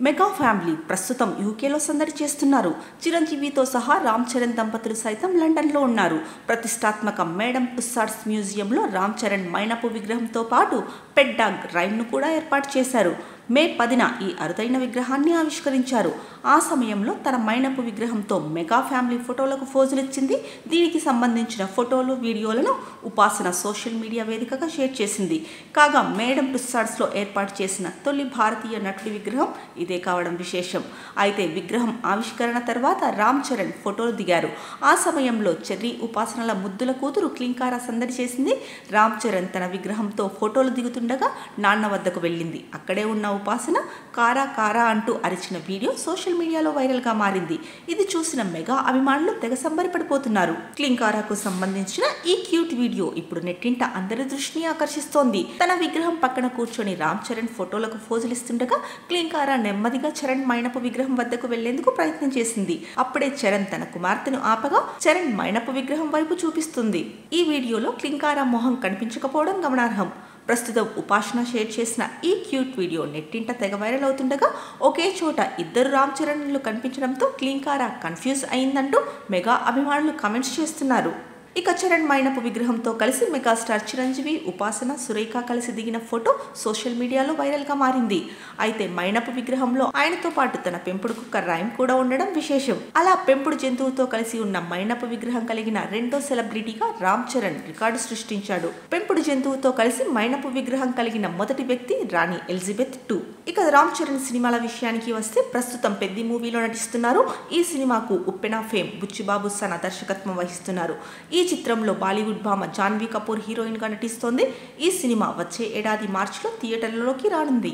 Mega family ప్రస్తుతం యూకేలో సందడి చేస్తున్నారు. చిరంజీవితో సహా రామ్ చరణ్ దంపతులు సైతం లండన్లో ఉన్నారు. ప్రతిష్టాత్మక మేడం టుస్సాడ్స్ మ్యూజియంలో రామ్ చరణ్ మైనపు విగ్రహంతో పాటు పెట్ డాగ్ రైమ్ను కూడా ఏర్పాటు చేశారు. మే 10న ఈ అరుదైన విగ్రహాన్ని ఆవిష్కరించారు. ఆ సమయంలో తన మైనపు విగ్రహంతో మెగా ఫ్యామిలీ ఫోటోలకు ఫోజులిచ్చింది. దీనికి సంబంధించిన ఫోటోలు, వీడియోలను ఉపాసన సోషల్ మీడియా వేదికగా షేర్ చేసింది. కాగా మేడం టుస్సాడ్స్లో ఏర్పాటు చేసిన తొలి భారతీయ నటుడి విగ్రహం ఇదే కావడం విశేషం. అయితే విగ్రహం ఆవిష్కరణ తర్వాత రామ్ చరణ్ ఫోటోలు దిగారు. ఆ సమయంలో చెర్రీ ఉపాసనల ముద్దుల కూతురు క్లింకారా సందడి చేసింది. రామ్ చరణ్ తన విగ్రహంతో ఫోటోలు దిగుతుండగా నాన్న వద్దకు వెళ్ళింది. అక్కడే ఉన్న ఉపాసన కారా కారా అంటూ అరిచిన వీడియో సోషల్ మీడియాలో వైరల్ గా మారింది. ఇది చూసిన మెగా అభిమానులు తెగ సంబరపడిపోతున్నారు. క్లింకారాకు సంబంధించిన ఈ క్యూట్ వీడియో ఇప్పుడు నెట్టింట అందరి దృష్టిని ఆకర్షిస్తోంది. తన విగ్రహం పక్కన కూర్చొని రామ్ చరణ్ ఫోటోలకు ఫోజులిస్తుండగా క్లింకారా నెమ్మదిగా చరణ్ మైనపు విగ్రహం వద్దకు వెళ్లేందుకు ప్రయత్నం చేసింది. అప్పుడే చరణ్ తన కుమార్తెను ఆపగా చరణ్ మైనపు విగ్రహం వైపు చూపిస్తుంది. ఈ వీడియోలో క్లింకారా మొహం కనిపించకపోవడం గమనార్హం. ప్రస్తుతం ఉపాసన షేర్ చేసిన ఈ క్యూట్ వీడియో నెట్టింట తెగ వైరల్ అవుతుండగా ఒకే చోట ఇద్దరు రామ్ చరణ్లు కనిపించడంతో క్లింకారా కన్ఫ్యూజ్ అయిందంటూ మెగా అభిమానులు కామెంట్స్ చేస్తున్నారు. ఇక చరణ్ మైనపు విగ్రహంతో కలిసి మెగాస్టార్ చిరంజీవి, ఉపాసన, సురేఖ కలిసి దిగిన ఫోటో సోషల్ మీడియాలో వైరల్ గా మారింది. అయితే మైనపు విగ్రహంలో ఆయనతో పాటు తన పెంపుడు కుక్క రైమ్ కూడా ఉండడం విశేషం. అలా పెంపుడు జంతువుతో కలిసి ఉన్న మైనపు విగ్రహం కలిగిన రెండో సెలబ్రిటీగా రామ్ చరణ్ రికార్డు సృష్టించాడు. పెంపుడు జంతువుతో కలిసి మైనపు విగ్రహం కలిగిన మొదటి వ్యక్తి రాణి ఎలిజబెత్ II. ఇక రామ్ చరణ్ సినిమాల విషయానికి వస్తే ప్రస్తుతం పెద్ది మూవీలో నటిస్తున్నారు. ఈ సినిమాకు ఉప్పెన ఫేమ్ బుచ్చిబాబు సన దర్శకత్వం వహిస్తున్నారు. ఈ చిత్రంలో బాలీవుడ్ భామ జాన్వీ కపూర్ హీరోయిన్ గా నటిస్తోంది. ఈ సినిమా వచ్చే ఏడాది మార్చిలో థియేటర్లలోకి రానుంది.